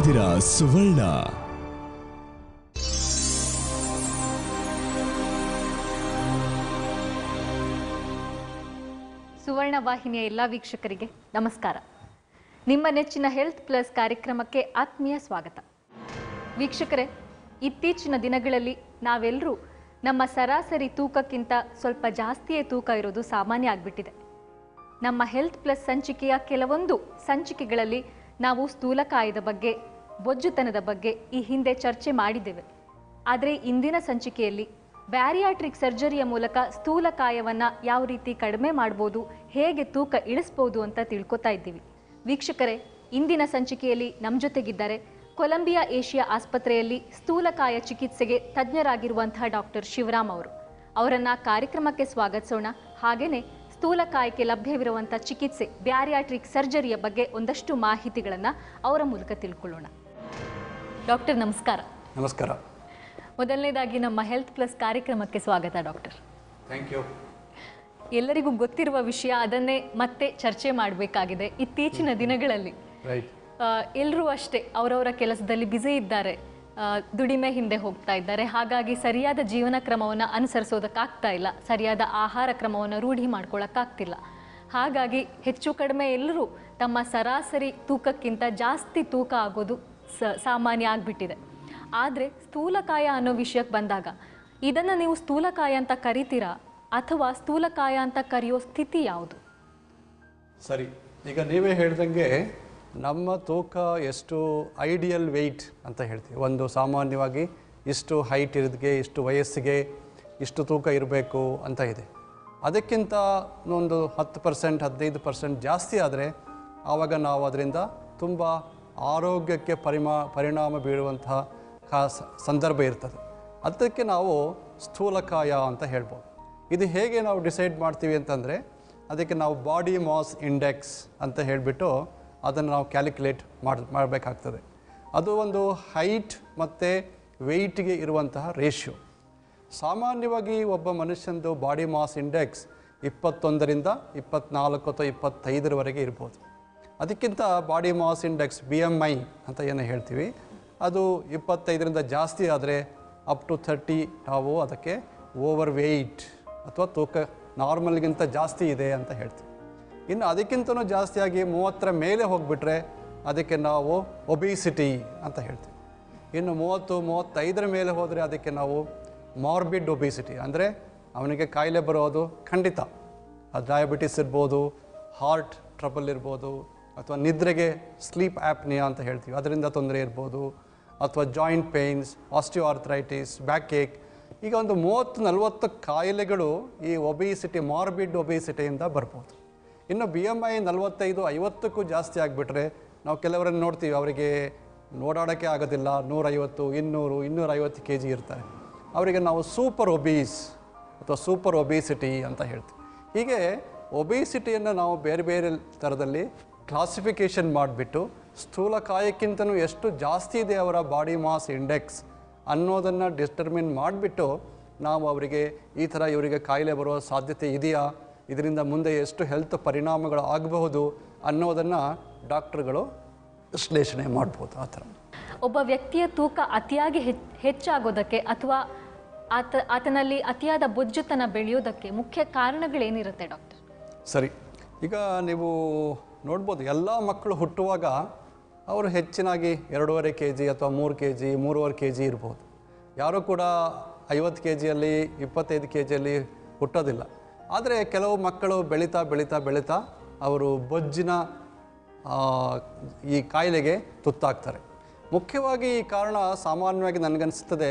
ಇದ್ದೀರಾ ಸುವರ್ಣ. ಸುವರ್ಣ ವಾಹಿನಿಯ ಎಲ್ಲ ವೀಕ್ಷಕರಿಗೆ ನಮಸ್ಕಾರ. ನಿಮ್ಮ ನೆಚ್ಚಿನ ಹೆಲ್ತ್ ಪ್ಲಸ್ ಕಾರ್ಯಕ್ರಮಕ್ಕೆ ಆತ್ಮೀಯ ಸ್ವಾಗತ. ವೀಕ್ಷಕರೇ, ಇತ್ತೀಚಿನ ದಿನಗಳಲ್ಲಿ ನಾವೆಲ್ಲರೂ ನಮ್ಮ ಸರಾಸರಿ ತೂಕಕ್ಕಿಂತ ಸ್ವಲ್ಪ ಜಾಸ್ತಿಯೇ ತೂಕ ಇರೋದು ಸಾಮಾನ್ಯ ಆಗಿಬಿಟ್ಟಿದೆ. ನಮ್ಮ ಹೆಲ್ತ್ ಪ್ಲಸ್ ಸಂಚಿಕೆಯ ಕೆಲವೊಂದು ಸಂಚಿಕೆಗಳಲ್ಲಿ ನಾವು ಸ್ಥೂಲಕಾಯದ ಬಗ್ಗೆ, ಬೊಜ್ಜುತನದ ಬಗ್ಗೆ ಈ ಹಿಂದೆ ಚರ್ಚೆ ಮಾಡಿದ್ದೇವೆ. ಆದರೆ ಇಂದಿನ ಸಂಚಿಕೆಯಲ್ಲಿ ಬ್ಯಾರಿಯಾಟ್ರಿಕ್ ಸರ್ಜರಿಯ ಮೂಲಕ ಸ್ಥೂಲಕಾಯವನ್ನು ಯಾವ ರೀತಿ ಕಡಿಮೆ ಮಾಡ್ಬೋದು, ಹೇಗೆ ತೂಕ ಇಳಿಸ್ಬೋದು ಅಂತ ತಿಳ್ಕೊತಾ ಇದ್ದೀವಿ. ವೀಕ್ಷಕರೇ, ಇಂದಿನ ಸಂಚಿಕೆಯಲ್ಲಿ ನಮ್ಮ ಜೊತೆಗಿದ್ದಾರೆ ಕೊಲಂಬಿಯಾ ಏಷ್ಯಾ ಆಸ್ಪತ್ರೆಯಲ್ಲಿ ಸ್ಥೂಲಕಾಯ ಚಿಕಿತ್ಸೆಗೆ ತಜ್ಞರಾಗಿರುವಂತಹ ಡಾಕ್ಟರ್ ಶಿವರಾಮ್ ಅವರು. ಅವರನ್ನು ಕಾರ್ಯಕ್ರಮಕ್ಕೆ ಸ್ವಾಗತಿಸೋಣ. ಹಾಗೆಯೇ ಸ್ಥೂಲಕಾಯಕ್ಕೆ ಲಭ್ಯವಿರುವಂಥ ಚಿಕಿತ್ಸೆ ಬ್ಯಾರಿಯಾಟ್ರಿಕ್ ಸರ್ಜರಿಯ ಬಗ್ಗೆ ಒಂದಷ್ಟು ಮಾಹಿತಿಗಳನ್ನು ಅವರ ಮೂಲಕ ತಿಳ್ಕೊಳ್ಳೋಣ. ಡಾಕ್ಟರ್ ನಮಸ್ಕಾರ. ನಮಸ್ಕಾರ. ಮೊದಲನೇದಾಗಿ ನಮ್ಮ ಹೆಲ್ತ್ ಪ್ಲಸ್ ಕಾರ್ಯಕ್ರಮಕ್ಕೆ ಸ್ವಾಗತ ಡಾಕ್ಟರ್. Thank you. ಎಲ್ಲರಿಗೂ ಗೊತ್ತಿರುವ ವಿಷಯ, ಅದನ್ನೇ ಮತ್ತೆ ಚರ್ಚೆ ಮಾಡಬೇಕಾಗಿದೆ. ಇತ್ತೀಚಿನ ದಿನಗಳಲ್ಲಿ ಎಲ್ಲರೂ ಅಷ್ಟೇ ಅವರವರ ಕೆಲಸದಲ್ಲಿ ಬ್ಯುಸಿ ಇದ್ದಾರೆ, ದುಡಿಮೆ ಹಿಂದೆ ಹೋಗ್ತಾ ಇದ್ದಾರೆ. ಹಾಗಾಗಿ ಸರಿಯಾದ ಜೀವನ ಕ್ರಮವನ್ನು ಅನುಸರಿಸೋದಕ್ಕಾಗ್ತಾ ಇಲ್ಲ, ಸರಿಯಾದ ಆಹಾರ ಕ್ರಮವನ್ನು ರೂಢಿ ಮಾಡ್ಕೊಳ್ಳೋಕ್ಕಾಗ್ತಿಲ್ಲ. ಹಾಗಾಗಿ ಹೆಚ್ಚು ಕಡಿಮೆ ಎಲ್ಲರೂ ತಮ್ಮ ಸರಾಸರಿ ತೂಕಕ್ಕಿಂತ ಜಾಸ್ತಿ ತೂಕ ಆಗೋದು ಸಾಮಾನ್ಯ ಆಗಿಬಿಟ್ಟಿದೆ. ಆದರೆ ಸ್ಥೂಲಕಾಯ ಅನ್ನೋ ವಿಷಯಕ್ಕೆ ಬಂದಾಗ ಇದನ್ನು ನೀವು ಸ್ಥೂಲಕಾಯ ಅಂತ ಕರಿತೀರಾ ಅಥವಾ ಸ್ಥೂಲಕಾಯ ಅಂತ ಕರೆಯೋ ಸ್ಥಿತಿ ಯಾವುದು? ಸರಿ, ಈಗ ನೀವೇ ಹೇಳ್ದಂಗೆ ನಮ್ಮ ತೂಕ ಎಷ್ಟು ಐಡಿಯಲ್ ವೆಯ್ಟ್ ಅಂತ ಹೇಳ್ತೀವಿ. ಒಂದು ಸಾಮಾನ್ಯವಾಗಿ ಇಷ್ಟು ಹೈಟ್ ಇರೋದಕ್ಕೆ, ಇಷ್ಟು ವಯಸ್ಸಿಗೆ ಇಷ್ಟು ತೂಕ ಇರಬೇಕು ಅಂತ ಇದೆ. ಅದಕ್ಕಿಂತ ಒಂದು 10% 15% ಜಾಸ್ತಿ ಆದರೆ ಆವಾಗ ನಾವು ಅದರಿಂದ ತುಂಬ ಆರೋಗ್ಯಕ್ಕೆ ಪರಿಣಾಮ ಬೀಳುವಂತಹ ಸಂದರ್ಭ ಇರ್ತದೆ. ಅದಕ್ಕೆ ನಾವು ಸ್ಥೂಲಕಾಯ ಅಂತ ಹೇಳ್ಬೋದು. ಇದು ಹೇಗೆ ನಾವು ಡಿಸೈಡ್ ಮಾಡ್ತೀವಿ ಅಂತಂದರೆ, ಅದಕ್ಕೆ ನಾವು ಬಾಡಿ ಮಾಸ್ ಇಂಡೆಕ್ಸ್ ಅಂತ ಹೇಳಿಬಿಟ್ಟು ಅದನ್ನು ನಾವು ಕ್ಯಾಲ್ಕುಲೇಟ್ ಮಾಡಬೇಕಾಗ್ತದೆ. ಅದು ಒಂದು ಹೈಟ್ ಮತ್ತು ವೆಯ್ಟ್ಗೆ ಇರುವಂತಹ ರೇಷ್ಯೋ. ಸಾಮಾನ್ಯವಾಗಿ ಒಬ್ಬ ಮನುಷ್ಯನದು ಬಾಡಿ ಮಾಸ್ ಇಂಡೆಕ್ಸ್ 21ರಿಂದ 24 ಅಥವಾ 25ರವರೆಗೆ ಇರ್ಬೋದು. ಅದಕ್ಕಿಂತ ಬಾಡಿ ಮಾಸ್ ಇಂಡೆಕ್ಸ್ BMI ಅಂತ ಏನು ಹೇಳ್ತೀವಿ, ಅದು 25ರಿಂದ ಜಾಸ್ತಿ ಆದರೆ ಅಪ್ ಟು 30 ನಾವು ಅದಕ್ಕೆ ಓವರ್ ವೆಯ್ಟ್ ಅಥವಾ ತೂಕ ನಾರ್ಮಲ್ಗಿಂತ ಜಾಸ್ತಿ ಇದೆ ಅಂತ ಹೇಳ್ತೀವಿ. ಇನ್ನು ಅದಕ್ಕಿಂತಲೂ ಜಾಸ್ತಿಯಾಗಿ 30ರ ಮೇಲೆ ಹೋಗಿಬಿಟ್ರೆ ಅದಕ್ಕೆ ನಾವು ಒಬಿಸಿಟಿ ಅಂತ ಹೇಳ್ತೀವಿ. ಇನ್ನು 30-35ರ ಮೇಲೆ ಹೋದರೆ ಅದಕ್ಕೆ ನಾವು ಮಾರ್ಬಿಡ್ ಒಬಿಸಿಟಿ, ಅಂದರೆ ಅವನಿಗೆ ಕಾಯಿಲೆ ಬರೋದು ಖಂಡಿತ. ಡಯಾಬಿಟಿಸ್ ಇರ್ಬೋದು, ಹಾರ್ಟ್ ಟ್ರಬಲ್ ಇರ್ಬೋದು, ಅಥವಾ ನಿದ್ರೆಗೆ ಸ್ಲೀಪ್ ಆ್ಯಪ್ನಿಯಾ ಅಂತ ಹೇಳ್ತೀವಿ, ಅದರಿಂದ ತೊಂದರೆ ಇರ್ಬೋದು, ಅಥವಾ ಜಾಯಿಂಟ್ ಪೇಯ್ನ್ಸ್, ಆಸ್ಟಿಯೋಆರ್ಥರೈಟಿಸ್, ಬ್ಯಾಕ್ ಏಕ್. ಈಗ ಒಂದು 30-40 ಕಾಯಿಲೆಗಳು ಈ ಒಬಿಸಿಟಿ, ಮಾರ್ಬಿಡ್ ಒಬಿಸಿಟಿಯಿಂದ ಬರ್ಬೋದು. ಇನ್ನು BMI 45-50ಕ್ಕೂ ಜಾಸ್ತಿ ಆಗಿಬಿಟ್ರೆ ನಾವು ಕೆಲವರನ್ನು ನೋಡ್ತೀವಿ, ಅವರಿಗೆ ಓಡಾಡೋಕ್ಕೆ ಆಗೋದಿಲ್ಲ, 150, 200, 250 kg ಇರ್ತಾರೆ. ಅವರಿಗೆ ನಾವು ಸೂಪರ್ ಒಬೀಸ್ ಅಥವಾ ಸೂಪರ್ ಒಬಿಸಿಟಿ ಅಂತ ಹೇಳ್ತೀವಿ. ಹೀಗೆ ಒಬಿಸಿಟಿಯನ್ನು ನಾವು ಬೇರೆ ಬೇರೆ ಥರದಲ್ಲಿ ಕ್ಲಾಸಿಫಿಕೇಷನ್ ಮಾಡಿಬಿಟ್ಟು ಸ್ಥೂಲಕಾಯಕ್ಕಿಂತಲೂ ಎಷ್ಟು ಜಾಸ್ತಿ ಇದೆ ಅವರ ಬಾಡಿ ಮಾಸ್ ಇಂಡೆಕ್ಸ್ ಅನ್ನೋದನ್ನು ಡಿಟರ್ಮಿನ್ ಮಾಡಿಬಿಟ್ಟು ನಾವು ಅವರಿಗೆ ಈ ಥರ ಇವರಿಗೆ ಕಾಯಿಲೆ ಬರೋ ಸಾಧ್ಯತೆ ಇದೆಯಾ, ಇದರಿಂದ ಮುಂದೆ ಎಷ್ಟು ಹೆಲ್ತ್ ಪರಿಣಾಮಗಳು ಆಗಬಹುದು ಅನ್ನೋದನ್ನು ಡಾಕ್ಟ್ರುಗಳು ವಿಶ್ಲೇಷಣೆ ಮಾಡ್ಬೋದು. ಆ ಥರ ಒಬ್ಬ ವ್ಯಕ್ತಿಯ ತೂಕ ಅತಿಯಾಗಿ ಹೆಚ್ಚಾಗೋದಕ್ಕೆ ಅಥವಾ ಆತನಲ್ಲಿ ಅತಿಯಾದ ಬೊಜ್ಜುತನ ಬೆಳೆಯೋದಕ್ಕೆ ಮುಖ್ಯ ಕಾರಣಗಳೇನಿರುತ್ತೆ ಡಾಕ್ಟರ್? ಸರಿ, ಈಗ ನೀವು ನೋಡ್ಬೋದು, ಎಲ್ಲ ಮಕ್ಕಳು ಹುಟ್ಟುವಾಗ ಅವರು ಹೆಚ್ಚಿನಾಗಿ 2.5 kg ಅಥವಾ 3 kg 3.5 kg ಇರ್ಬೋದು. ಯಾರೂ ಕೂಡ 50 kgಯಲ್ಲಿ 25 kgಯಲ್ಲಿ ಹುಟ್ಟೋದಿಲ್ಲ. ಆದರೆ ಕೆಲವು ಮಕ್ಕಳು ಬೆಳೀತಾ ಬೆಳೀತಾ ಬೆಳೀತಾ ಅವರು ಬೊಜ್ಜಿನ ಈ ಕಾಯಿಲೆಗೆ ತುತ್ತಾಗ್ತಾರೆ. ಮುಖ್ಯವಾಗಿ ಈ ಕಾರಣ ಸಾಮಾನ್ಯವಾಗಿ ನನಗನ್ನಿಸ್ತದೆ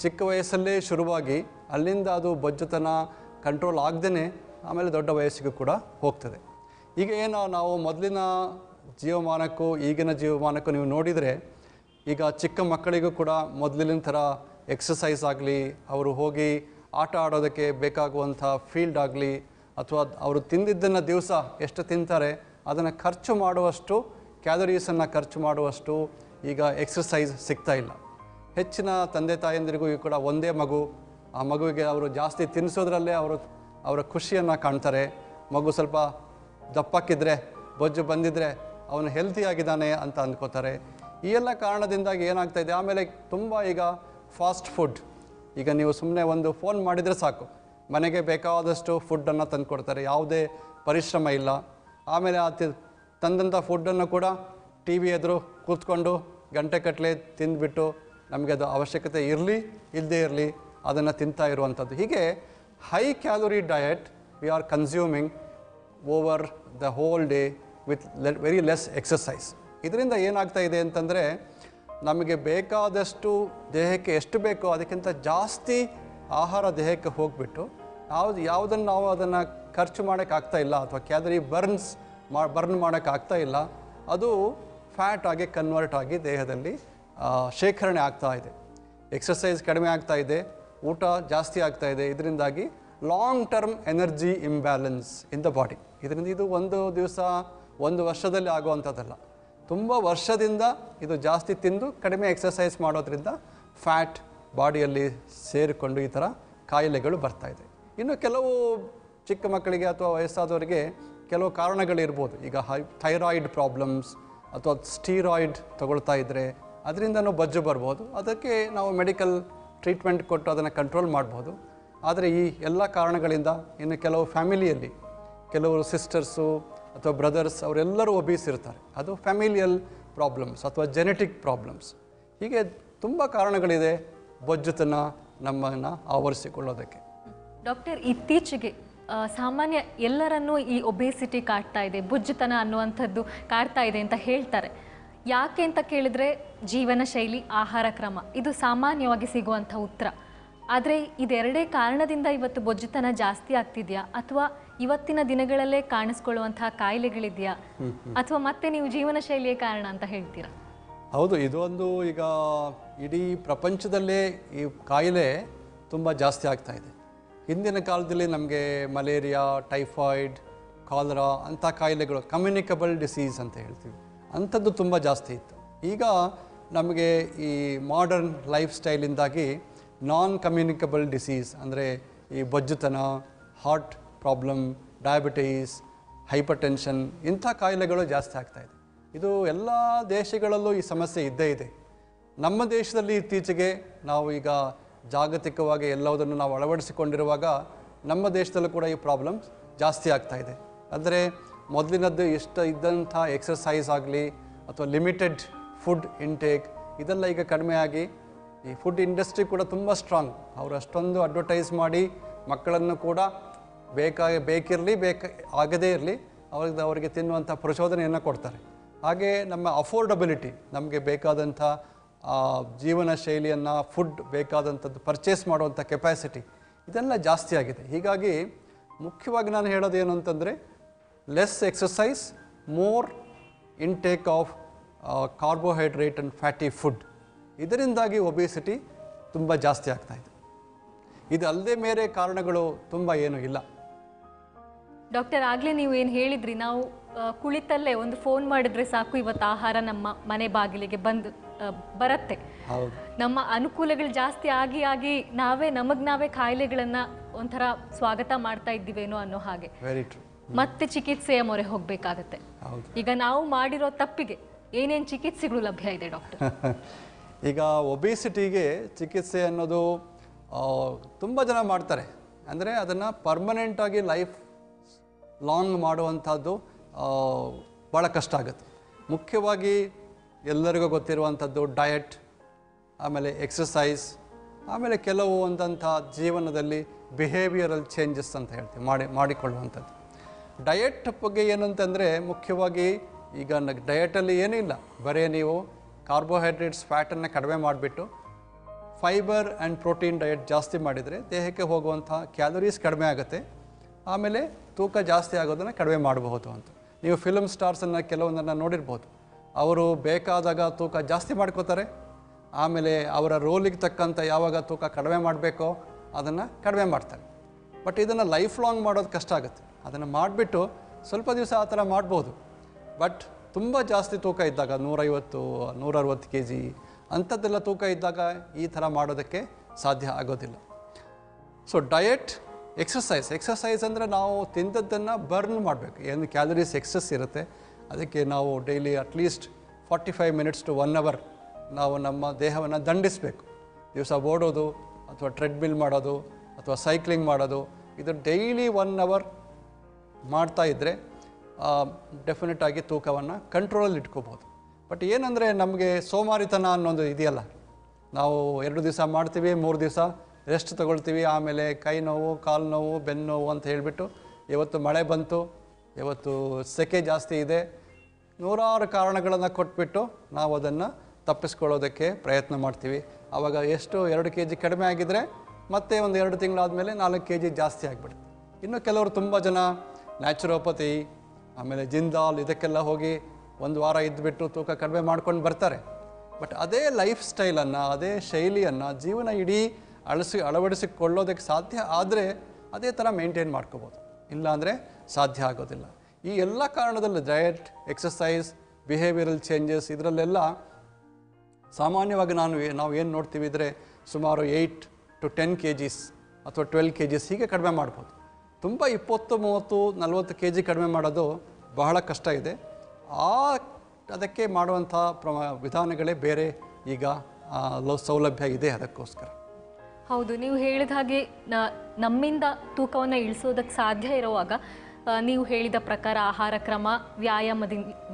ಚಿಕ್ಕ ವಯಸ್ಸಲ್ಲೇ ಶುರುವಾಗಿ ಅಲ್ಲಿಂದ ಅದು ಬೊಜ್ಜುತನ ಕಂಟ್ರೋಲ್ ಆಗದೇ ಆಮೇಲೆ ದೊಡ್ಡ ವಯಸ್ಸಿಗೂ ಕೂಡ ಹೋಗ್ತದೆ. ಈಗ ಏನು ನಾವು ಮೊದಲಿನ ಜೀವಮಾನಕ್ಕೂ ಈಗಿನ ಜೀವಮಾನಕ್ಕೂ ನೀವು ನೋಡಿದರೆ, ಈಗ ಚಿಕ್ಕ ಮಕ್ಕಳಿಗೂ ಕೂಡ ಮೊದಲಿನ ಥರ ಎಕ್ಸಸೈಸ್ ಆಗಲಿ, ಅವರು ಹೋಗಿ ಆಟ ಆಡೋದಕ್ಕೆ ಬೇಕಾಗುವಂಥ ಫೀಲ್ಡ್ ಆಗಲಿ, ಅಥವಾ ಅವರು ತಿಂದಿದ್ದನ್ನು ದಿವಸ ಎಷ್ಟು ತಿಂತಾರೆ ಅದನ್ನು ಖರ್ಚು ಮಾಡುವಷ್ಟು, ಕ್ಯಾಲರೀಸನ್ನು ಖರ್ಚು ಮಾಡುವಷ್ಟು ಈಗ ಎಕ್ಸಸೈಸ್ ಸಿಗ್ತಾ ಇಲ್ಲ. ಹೆಚ್ಚಿನ ತಂದೆ ತಾಯಂದಿರಿಗೂ ಕೂಡ ಒಂದೇ ಮಗು, ಆ ಮಗುವಿಗೆ ಅವರು ಜಾಸ್ತಿ ತಿನ್ನಿಸೋದ್ರಲ್ಲೇ ಅವರ ಖುಷಿಯನ್ನು ಕಾಣ್ತಾರೆ. ಮಗು ಸ್ವಲ್ಪ ದಪ್ಪಕ್ಕಿದ್ರೆ, ಬೊಜ್ಜು ಬಂದಿದ್ದರೆ ಅವನು ಹೆಲ್ತಿಯಾಗಿದ್ದಾನೆ ಅಂತ ಅಂದ್ಕೋತಾರೆ. ಈ ಎಲ್ಲ ಕಾರಣದಿಂದಾಗಿ ಏನಾಗ್ತಾ ಇದೆ. ಆಮೇಲೆ ತುಂಬ ಈಗ ಫಾಸ್ಟ್ ಫುಡ್, ಈಗ ನೀವು ಸುಮ್ಮನೆ ಒಂದು ಫೋನ್ ಮಾಡಿದರೆ ಸಾಕು, ಮನೆಗೆ ಬೇಕಾದಷ್ಟು ಫುಡ್ಡನ್ನು ತಂದುಕೊಡ್ತಾರೆ, ಯಾವುದೇ ಪರಿಶ್ರಮ ಇಲ್ಲ. ಆಮೇಲೆ ಆ ತಂದಂಥ ಫುಡ್ಡನ್ನು ಕೂಡ ಟಿ ವಿ ಎದುರು ಕೂತ್ಕೊಂಡು ಗಂಟೆಗಟ್ಟಲೆ ತಿಂದುಬಿಟ್ಟು ನಮಗೆ ಅದು ಅವಶ್ಯಕತೆ ಇರಲಿ ಇಲ್ಲದೇ ಇರಲಿ ಅದನ್ನು ತಿಂತಾ ಇರುವಂಥದ್ದು. ಹೀಗೆ high calorie diet we are consuming over the whole day with very less exercise. ಇದರಿಂದ ಏನಾಗ್ತಾ ಇದೆ ಅಂತಂದರೆ ನಮಗೆ ಬೇಕಾದಷ್ಟು ದೇಹಕ್ಕೆ ಎಷ್ಟು ಬೇಕೋ ಅದಕ್ಕಿಂತ ಜಾಸ್ತಿ ಆಹಾರ ದೇಹಕ್ಕೆ ಹೋಗಿಬಿಟ್ಟು ಯಾವುದನ್ನು ನಾವು ಅದನ್ನು ಖರ್ಚು ಮಾಡೋಕ್ಕಾಗ್ತಾ ಇಲ್ಲ ಅಥವಾ ಕ್ಯಾಲರಿ ಬರ್ನ್ ಮಾಡೋಕ್ಕಾಗ್ತಾ ಇಲ್ಲ. ಅದು ಫ್ಯಾಟ್ ಆಗಿ ಕನ್ವರ್ಟ್ ಆಗಿ ದೇಹದಲ್ಲಿ ಶೇಖರಣೆ ಆಗ್ತಾ ಇದೆ. ಎಕ್ಸಸೈಸ್ ಕಡಿಮೆ ಆಗ್ತಾ ಇದೆ, ಊಟ ಜಾಸ್ತಿ ಆಗ್ತಾ ಇದೆ. ಇದರಿಂದಾಗಿ long term energy imbalance in the body. ಇದರಿಂದ ಇದು ಒಂದು ದಿವಸ ಒಂದು ವರ್ಷದಲ್ಲಿ ಆಗುವಂಥದ್ದಲ್ಲ, ತುಂಬ ವರ್ಷದಿಂದ ಇದು ಜಾಸ್ತಿ ತಿಂದು ಕಡಿಮೆ ಎಕ್ಸಸೈಸ್ ಮಾಡೋದ್ರಿಂದ ಫ್ಯಾಟ್ ಬಾಡಿಯಲ್ಲಿ ಸೇರಿಕೊಂಡು ಈ ಥರ ಕಾಯಿಲೆಗಳು ಬರ್ತಾಯಿದೆ. ಇನ್ನು ಕೆಲವು ಚಿಕ್ಕ ಮಕ್ಕಳಿಗೆ ಅಥವಾ ವಯಸ್ಸಾದವರಿಗೆ ಕೆಲವು ಕಾರಣಗಳಿರ್ಬೋದು. ಈಗ ಥೈರಾಯ್ಡ್ ಪ್ರಾಬ್ಲಮ್ಸ್ ಅಥವಾ ಸ್ಟೀರಾಯ್ಡ್ ತಗೊಳ್ತಾ ಇದ್ದರೆ ಅದರಿಂದನೂ ಬೊಜ್ಜು ಬರ್ಬೋದು. ಅದಕ್ಕೆ ನಾವು ಮೆಡಿಕಲ್ ಟ್ರೀಟ್ಮೆಂಟ್ ಕೊಟ್ಟು ಅದನ್ನು ಕಂಟ್ರೋಲ್ ಮಾಡ್ಬೋದು. ಆದರೆ ಈ ಎಲ್ಲ ಕಾರಣಗಳಿಂದ ಇನ್ನು ಕೆಲವು ಫ್ಯಾಮಿಲಿಯಲ್ಲಿ ಕೆಲವರು ಸಿಸ್ಟರ್ಸು ಅಥವಾ ಬ್ರದರ್ಸ್ ಅವರೆಲ್ಲರೂ ಒಬೀಸ್ ಇರ್ತಾರೆ. ಅದು ಫ್ಯಾಮಿಲಿಯಲ್ ಪ್ರಾಬ್ಲಮ್ಸ್ ಅಥವಾ ಜೆನೆಟಿಕ್ ಪ್ರಾಬ್ಲಮ್ಸ್. ಹೀಗೆ ತುಂಬ ಕಾರಣಗಳಿದೆ ಬೊಜ್ಜುತನ ನಮ್ಮನ್ನು ಆವರಿಸಿಕೊಳ್ಳೋದಕ್ಕೆ. ಡಾಕ್ಟರ್, ಇತ್ತೀಚೆಗೆ ಸಾಮಾನ್ಯ ಎಲ್ಲರನ್ನೂ ಈ ಒಬೇಸಿಟಿ ಕಾಡ್ತಾ ಇದೆ, ಬೊಜ್ಜುತನ ಅನ್ನುವಂಥದ್ದು ಕಾಡ್ತಾ ಇದೆ ಅಂತ ಹೇಳ್ತಾರೆ. ಯಾಕೆ ಅಂತ ಕೇಳಿದ್ರೆ ಜೀವನ ಶೈಲಿ, ಆಹಾರ ಕ್ರಮ ಇದು ಸಾಮಾನ್ಯವಾಗಿ ಸಿಗುವಂಥ ಉತ್ತರ. ಆದರೆ ಇದೆರಡೇ ಕಾರಣದಿಂದ ಇವತ್ತು ಬೊಜ್ಜುತನ ಜಾಸ್ತಿ ಆಗ್ತಿದೆಯಾ ಅಥವಾ ಇವತ್ತಿನ ದಿನಗಳಲ್ಲೇ ಕಾಣಿಸ್ಕೊಳ್ಳುವಂತಹ ಕಾಯಿಲೆಗಳಿದೆಯಾ ಅಥವಾ ಮತ್ತೆ ನೀವು ಜೀವನ ಶೈಲಿಯೇ ಕಾರಣ ಅಂತ ಹೇಳ್ತೀರಾ? ಹೌದು, ಇದೊಂದು ಈಗ ಇಡೀ ಪ್ರಪಂಚದಲ್ಲೇ ಈ ಕಾಯಿಲೆ ತುಂಬ ಜಾಸ್ತಿ ಆಗ್ತಾ ಇದೆ. ಹಿಂದಿನ ಕಾಲದಲ್ಲಿ ನಮಗೆ ಮಲೇರಿಯಾ, ಟೈಫಾಯ್ಡ್, ಕಾಲರಾ ಅಂಥ ಕಾಯಿಲೆಗಳು, ಕಮ್ಯುನಿಕಬಲ್ ಡಿಸೀಸ್ ಅಂತ ಹೇಳ್ತೀವಿ, ಅಂಥದ್ದು ತುಂಬ ಜಾಸ್ತಿ ಇತ್ತು. ಈಗ ನಮಗೆ ಈ ಮಾಡರ್ನ್ ಲೈಫ್ ಸ್ಟೈಲಿಂದಾಗಿ ನಾನ್ ಕಮ್ಯುನಿಕಬಲ್ ಡಿಸೀಸ್ ಅಂದರೆ ಈ ಬೊಜ್ಜುತನ, heart problem, diabetes, hypertension ಇಂಥ ಕಾಯಿಲೆಗಳು ಜಾಸ್ತಿ ಆಗ್ತಾಯಿದೆ. ಇದು ಎಲ್ಲ ದೇಶಗಳಲ್ಲೂ ಈ ಸಮಸ್ಯೆ ಇದ್ದೇ ಇದೆ. ನಮ್ಮ ದೇಶದಲ್ಲಿ ಇತ್ತೀಚೆಗೆ ನಾವು ಈಗ ಜಾಗತಿಕವಾಗಿ ಎಲ್ಲವುದನ್ನು ನಾವು ಅಳವಡಿಸಿಕೊಂಡಿರುವಾಗ ನಮ್ಮ ದೇಶದಲ್ಲೂ ಕೂಡ ಈ ಪ್ರಾಬ್ಲಮ್ಸ್ ಜಾಸ್ತಿ ಆಗ್ತಾಯಿದೆ. ಅಂದರೆ ಮೊದಲಿನದ್ದು ಇದ್ದಂಥ ಎಕ್ಸಸೈಸ್ ಆಗಲಿ ಅಥವಾ ಲಿಮಿಟೆಡ್ ಫುಡ್ ಇಂಟೇಕ್ ಇದೆಲ್ಲ ಈಗ ಕಡಿಮೆಯಾಗಿ ಈ ಫುಡ್ ಇಂಡಸ್ಟ್ರಿ ಕೂಡ ತುಂಬ ಸ್ಟ್ರಾಂಗ್. ಅವರು ಅಷ್ಟೊಂದು ಅಡ್ವರ್ಟೈಸ್ ಮಾಡಿ ಮಕ್ಕಳನ್ನು ಕೂಡ ಬೇಕಿರಲಿ ಆಗದೇ ಇರಲಿ ಅವರಿಗೆ ತಿನ್ನುವಂಥ ಪ್ರಚೋದನೆಯನ್ನು ಕೊಡ್ತಾರೆ. ಹಾಗೆ ನಮ್ಮ ಅಫೋರ್ಡಬಿಲಿಟಿ, ನಮಗೆ ಬೇಕಾದಂಥ ಜೀವನ ಶೈಲಿಯನ್ನು, ಫುಡ್ ಬೇಕಾದಂಥದ್ದು ಪರ್ಚೇಸ್ ಮಾಡುವಂಥ ಕೆಪಾಸಿಟಿ ಇದೆಲ್ಲ ಜಾಸ್ತಿ ಆಗಿದೆ. ಹೀಗಾಗಿ ಮುಖ್ಯವಾಗಿ ನಾನು ಹೇಳೋದೇನು ಅಂತಂದರೆ less exercise, more intake of carbohydrate and fatty food. ಇದರಿಂದಾಗಿ ಒಬೇಸಿಟಿ ತುಂಬ ಜಾಸ್ತಿ ಆಗ್ತಾಯಿದೆ. ಇದು ಅಲ್ಲದೆ ಬೇರೆ ಕಾರಣಗಳು ತುಂಬ ಏನೂ ಇಲ್ಲ. ಡಾಕ್ಟರ್, ಆಗಲೇ ನೀವು ಏನು ಹೇಳಿದ್ರಿ, ನಾವು ಕುಳಿತಲ್ಲೇ ಒಂದು ಫೋನ್ ಮಾಡಿದ್ರೆ ಸಾಕು ಇವತ್ತು ಆಹಾರ ನಮ್ಮ ಮನೆ ಬಾಗಿಲಿಗೆ ಬರುತ್ತೆ. ನಮ್ಮ ಅನುಕೂಲಗಳು ಜಾಸ್ತಿ ಆಗಿ ಆಗಿ ನಮಗೆ ಕಾಯಿಲೆಗಳನ್ನು ಒಂಥರ ಸ್ವಾಗತ ಮಾಡ್ತಾ ಇದ್ದೀವೇನೋ ಅನ್ನೋ ಹಾಗೆ. Very true. ಮತ್ತೆ ಚಿಕಿತ್ಸೆಯ ಮೊರೆ ಹೋಗಬೇಕಾಗತ್ತೆ. ಈಗ ನಾವು ಮಾಡಿರೋ ತಪ್ಪಿಗೆ ಏನೇನು ಚಿಕಿತ್ಸೆಗಳು ಲಭ್ಯ ಇದೆ ಡಾಕ್ಟರ್? ಈಗ ಒಬೇಸಿಟಿಗೆ ಚಿಕಿತ್ಸೆ ಅನ್ನೋದು ತುಂಬ ಜನ ಮಾಡ್ತಾರೆ. ಅಂದರೆ ಅದನ್ನು ಪರ್ಮನೆಂಟಾಗಿ ಲೈಫ್ ಲಾಂಗ್ ಮಾಡುವಂಥದ್ದು ಭಾಳ ಕಷ್ಟ ಆಗುತ್ತೆ. ಮುಖ್ಯವಾಗಿ ಎಲ್ಲರಿಗೂ ಗೊತ್ತಿರುವಂಥದ್ದು ಡಯಟ್, ಆಮೇಲೆ ಎಕ್ಸಸೈಸ್, ಆಮೇಲೆ ಕೆಲವು ಒಂದಂಥ ಜೀವನದಲ್ಲಿ ಬಿಹೇವಿಯರಲ್ ಚೇಂಜಸ್ ಅಂತ ಹೇಳ್ತೀವಿ ಮಾಡಿಕೊಳ್ಳುವಂಥದ್ದು. ಡಯಟ್ ಬಗ್ಗೆ ಏನಂತಂದರೆ ಮುಖ್ಯವಾಗಿ ಈಗ ಡಯಟಲ್ಲಿ ಏನಿಲ್ಲ, ಬರೀ ನೀವು ಕಾರ್ಬೋಹೈಡ್ರೇಟ್ಸ್, ಫ್ಯಾಟನ್ನು ಕಡಿಮೆ ಮಾಡಿಬಿಟ್ಟು ಫೈಬರ್ ಆ್ಯಂಡ್ ಪ್ರೋಟೀನ್ ಡಯಟ್ ಜಾಸ್ತಿ ಮಾಡಿದರೆ ದೇಹಕ್ಕೆ ಹೋಗುವಂಥ ಕ್ಯಾಲರೀಸ್ ಕಡಿಮೆ ಆಗುತ್ತೆ. ಆಮೇಲೆ ತೂಕ ಜಾಸ್ತಿ ಆಗೋದನ್ನು ಕಡಿಮೆ ಮಾಡಬಹುದು ಅಂತ. ನೀವು ಫಿಲ್ಮ್ ಸ್ಟಾರ್ಸನ್ನು ಕೆಲವೊಂದನ್ನು ನೋಡಿರ್ಬೋದು. ಅವರು ಬೇಕಾದಾಗ ತೂಕ ಜಾಸ್ತಿ ಮಾಡ್ಕೋತಾರೆ, ಆಮೇಲೆ ಅವರ ರೋಲಿಗೆ ತಕ್ಕಂಥ ಯಾವಾಗ ತೂಕ ಕಡಿಮೆ ಮಾಡಬೇಕೋ ಅದನ್ನು ಕಡಿಮೆ ಮಾಡ್ತಾರೆ. ಬಟ್ ಇದನ್ನು ಲೈಫ್ ಲಾಂಗ್ ಮಾಡೋದು ಕಷ್ಟ ಆಗುತ್ತೆ. ಅದನ್ನು ಮಾಡಿಬಿಟ್ಟು ಸ್ವಲ್ಪ ದಿವಸ ಆ ಥರ ಮಾಡ್ಬೋದು. ಬಟ್ ತುಂಬ ಜಾಸ್ತಿ ತೂಕ ಇದ್ದಾಗ 150, 160 kg ಅಂಥದ್ದೆಲ್ಲ ತೂಕ ಇದ್ದಾಗ ಈ ಥರ ಮಾಡೋದಕ್ಕೆ ಸಾಧ್ಯ ಆಗೋದಿಲ್ಲ. ಸೊ ಡಯಟ್, ಎಕ್ಸಸೈಸ್ ಅಂದರೆ ನಾವು ತಿಂದದ್ದನ್ನು ಬರ್ನ್ ಮಾಡಬೇಕು. ಏನು ಕ್ಯಾಲರೀಸ್ ಎಕ್ಸಸ್ ಇರುತ್ತೆ ಅದಕ್ಕೆ ನಾವು daily at least 45 minutes to 1 hour ನಾವು ನಮ್ಮ ದೇಹವನ್ನು ದಂಡಿಸಬೇಕು. ದಿವಸ ಓಡೋದು ಅಥವಾ ಟ್ರೆಡ್ಮಿಲ್ ಮಾಡೋದು ಅಥವಾ ಸೈಕ್ಲಿಂಗ್ ಮಾಡೋದು, ಇದು ಡೈಲಿ 1 ಅವರ್ ಮಾಡ್ತಾ ಇದ್ದರೆ ಡೆಫಿನೆಟಾಗಿ ತೂಕವನ್ನು ಕಂಟ್ರೋಲಲ್ಲಿ ಇಟ್ಕೋಬೋದು. ಬಟ್ ಏನಂದರೆ ನಮಗೆ ಸೋಮಾರಿತನ ಅನ್ನೋದು ಇದೆಯಲ್ಲ, ನಾವು 2 ದಿವಸ ಮಾಡ್ತೀವಿ, 3 ದಿವಸ ರೆಸ್ಟ್ ತೊಗೊಳ್ತೀವಿ, ಆಮೇಲೆ ಕೈ ನೋವು, ಕಾಲು ನೋವು, ಬೆನ್ನು ನೋವು ಅಂತ ಹೇಳಿಬಿಟ್ಟು ಇವತ್ತು ಮಳೆ ಬಂತು, ಇವತ್ತು ಸೆಕೆ ಜಾಸ್ತಿ ಇದೆ, ನೂರಾರು ಕಾರಣಗಳನ್ನು ಕೊಟ್ಬಿಟ್ಟು ನಾವು ಅದನ್ನು ತಪ್ಪಿಸ್ಕೊಳ್ಳೋದಕ್ಕೆ ಪ್ರಯತ್ನ ಮಾಡ್ತೀವಿ. ಆವಾಗ ಎಷ್ಟು 2 kg ಕಡಿಮೆ ಆಗಿದ್ದರೆ ಮತ್ತೆ ಒಂದು 2 ತಿಂಗಳಾದಮೇಲೆ 4 kg ಜಾಸ್ತಿ ಆಗಿಬಿಡುತ್ತೆ. ಇನ್ನು ಕೆಲವರು ತುಂಬ ಜನ ನ್ಯಾಚುರೋಪತಿ ಆಮೇಲೆ ಜಿಂದಾಲ್ ಇದಕ್ಕೆಲ್ಲ ಹೋಗಿ 1 ವಾರ ಇದ್ದುಬಿಟ್ಟು ತೂಕ ಕಡಿಮೆ ಮಾಡ್ಕೊಂಡು ಬರ್ತಾರೆ. ಬಟ್ ಅದೇ ಲೈಫ್ ಸ್ಟೈಲನ್ನು, ಅದೇ ಶೈಲಿಯನ್ನು ಜೀವನ ಇಡೀ ಅಳವಡಿಸಿಕೊಳ್ಳೋದಕ್ಕೆ ಸಾಧ್ಯ ಆದರೆ ಅದೇ ಥರ ಮೇಂಟೈನ್ ಮಾಡ್ಕೋಬೋದು, ಇಲ್ಲಾಂದರೆ ಸಾಧ್ಯ ಆಗೋದಿಲ್ಲ. ಈ ಎಲ್ಲ ಕಾರಣದಲ್ಲಿ ಡಯಟ್, ಎಕ್ಸಸೈಸ್, ಬಿಹೇವಿಯರಲ್ ಚೇಂಜಸ್ ಇದರಲ್ಲೆಲ್ಲ ಸಾಮಾನ್ಯವಾಗಿ ನಾವು ಏನು ನೋಡ್ತೀವಿ ಅಂದರೆ ಸುಮಾರು 8 to 10 kgs ಅಥವಾ 12 kgs ಹೀಗೆ ಕಡಿಮೆ ಮಾಡ್ಬೋದು. ತುಂಬ 20, 30, 40 kg ಕಡಿಮೆ ಮಾಡೋದು ಬಹಳ ಕಷ್ಟ ಇದೆ. ಅದಕ್ಕೆ ಮಾಡುವಂಥ ವಿಧಾನಗಳೇ ಬೇರೆ ಈಗ ಸೌಲಭ್ಯ ಇದೆ ಅದಕ್ಕೋಸ್ಕರ. ಹೌದು, ನೀವು ಹೇಳಿದ ಹಾಗೆ ನಮ್ಮಿಂದ ತೂಕವನ್ನು ಇಳಿಸೋದಕ್ಕೆ ಸಾಧ್ಯ ಇರುವಾಗ ನೀವು ಹೇಳಿದ ಪ್ರಕಾರ ಆಹಾರ ಕ್ರಮ,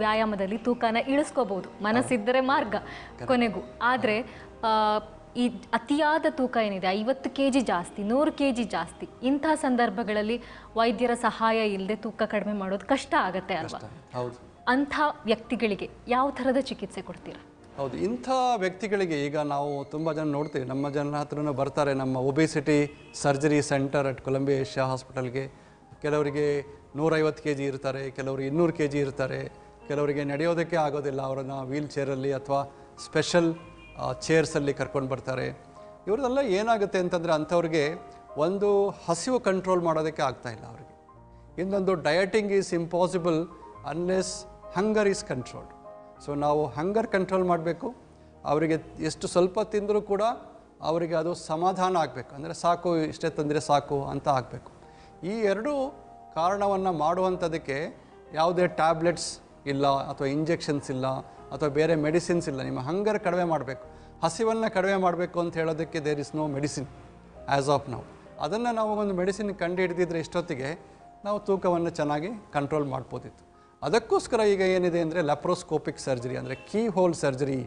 ವ್ಯಾಯಾಮದಲ್ಲಿ ತೂಕನ ಇಳಿಸ್ಕೋಬಹುದು, ಮನಸ್ಸಿದ್ದರೆ ಮಾರ್ಗ ಕೊನೆಗೂ. ಆದರೆ ಈ ಅತಿಯಾದ ತೂಕ ಏನಿದೆ, 50 kg ಜಾಸ್ತಿ, 100 kg ಜಾಸ್ತಿ, ಇಂಥ ಸಂದರ್ಭಗಳಲ್ಲಿ ವೈದ್ಯರ ಸಹಾಯ ಇಲ್ಲದೆ ತೂಕ ಕಡಿಮೆ ಮಾಡೋದು ಕಷ್ಟ ಆಗತ್ತೆ ಅಲ್ವಾ? ಹೌದು. ಅಂಥ ವ್ಯಕ್ತಿಗಳಿಗೆ ಯಾವ ಥರದ ಚಿಕಿತ್ಸೆ ಕೊಡ್ತೀರಾ? ಹೌದು, ಇಂಥ ವ್ಯಕ್ತಿಗಳಿಗೆ ಈಗ ನಾವು ತುಂಬ ಜನ ನೋಡ್ತೀವಿ, ನಮ್ಮ ಜನ ಹತ್ರನೂ ಬರ್ತಾರೆ ನಮ್ಮ obesity surgery centre at Columbia Asia ಹಾಸ್ಪಿಟಲ್ಗೆ. ಕೆಲವರಿಗೆ 150 kg ಇರ್ತಾರೆ, ಕೆಲವರು 200 kg ಇರ್ತಾರೆ, ಕೆಲವರಿಗೆ ನಡೆಯೋದಕ್ಕೆ ಆಗೋದಿಲ್ಲ, ಅವರನ್ನು ವೀಲ್ ಚೇರಲ್ಲಿ ಅಥವಾ ಸ್ಪೆಷಲ್ ಚೇರ್ಸಲ್ಲಿ ಕರ್ಕೊಂಡು ಬರ್ತಾರೆ. ಇವ್ರದೆಲ್ಲ ಏನಾಗುತ್ತೆ ಅಂತಂದರೆ ಅಂಥವ್ರಿಗೆ ಒಂದು ಹಸಿವು ಕಂಟ್ರೋಲ್ ಮಾಡೋದಕ್ಕೆ ಆಗ್ತಾಯಿಲ್ಲ ಅವರಿಗೆ. ಇನ್ನೊಂದು dieting is impossible unless hunger is controlled. So ನಾವು ಹಂಗರ್ ಕಂಟ್ರೋಲ್ ಮಾಡಬೇಕು. ಅವರಿಗೆ ಎಷ್ಟು ಸ್ವಲ್ಪ ತಿಂದರೂ ಕೂಡ ಅವರಿಗೆ ಅದು ಸಮಾಧಾನ ಆಗಬೇಕು, ಅಂದರೆ ಸಾಕು, ಇಷ್ಟೇ ತಂದರೆ ಸಾಕು ಅಂತ ಆಗಬೇಕು. ಈ ಎರಡೂ ಕಾರಣವನ್ನು ಮಾಡುವಂಥದ್ದಕ್ಕೆ ಯಾವುದೇ ಟ್ಯಾಬ್ಲೆಟ್ಸ್ ಇಲ್ಲ ಅಥವಾ ಇಂಜೆಕ್ಷನ್ಸ್ ಇಲ್ಲ ಅಥವಾ ಬೇರೆ ಮೆಡಿಸಿನ್ಸ್ ಇಲ್ಲ. ನಿಮ್ಮ ಹಂಗರ್ ಕಡಿಮೆ ಮಾಡಬೇಕು, ಹಸಿವನ್ನು ಕಡಿಮೆ ಮಾಡಬೇಕು ಅಂತ ಹೇಳೋದಕ್ಕೆ there is no medicine as of ನಾವು. ಅದನ್ನು ನಾವು ಒಂದು ಮೆಡಿಸಿನ್ ಕಂಡು ಹಿಡಿದಿದ್ರೆ ಇಷ್ಟೊತ್ತಿಗೆ ನಾವು ತೂಕವನ್ನು ಚೆನ್ನಾಗಿ ಕಂಟ್ರೋಲ್ ಮಾಡ್ಬೋದಿತ್ತು. ಅದಕ್ಕೋಸ್ಕರ ಈಗ ಏನಿದೆ ಅಂದರೆ ಲ್ಯಾಪ್ರೋಸ್ಕೋಪಿಕ್ ಸರ್ಜರಿ, ಅಂದರೆ ಕೀ ಹೋಲ್ ಸರ್ಜರಿ,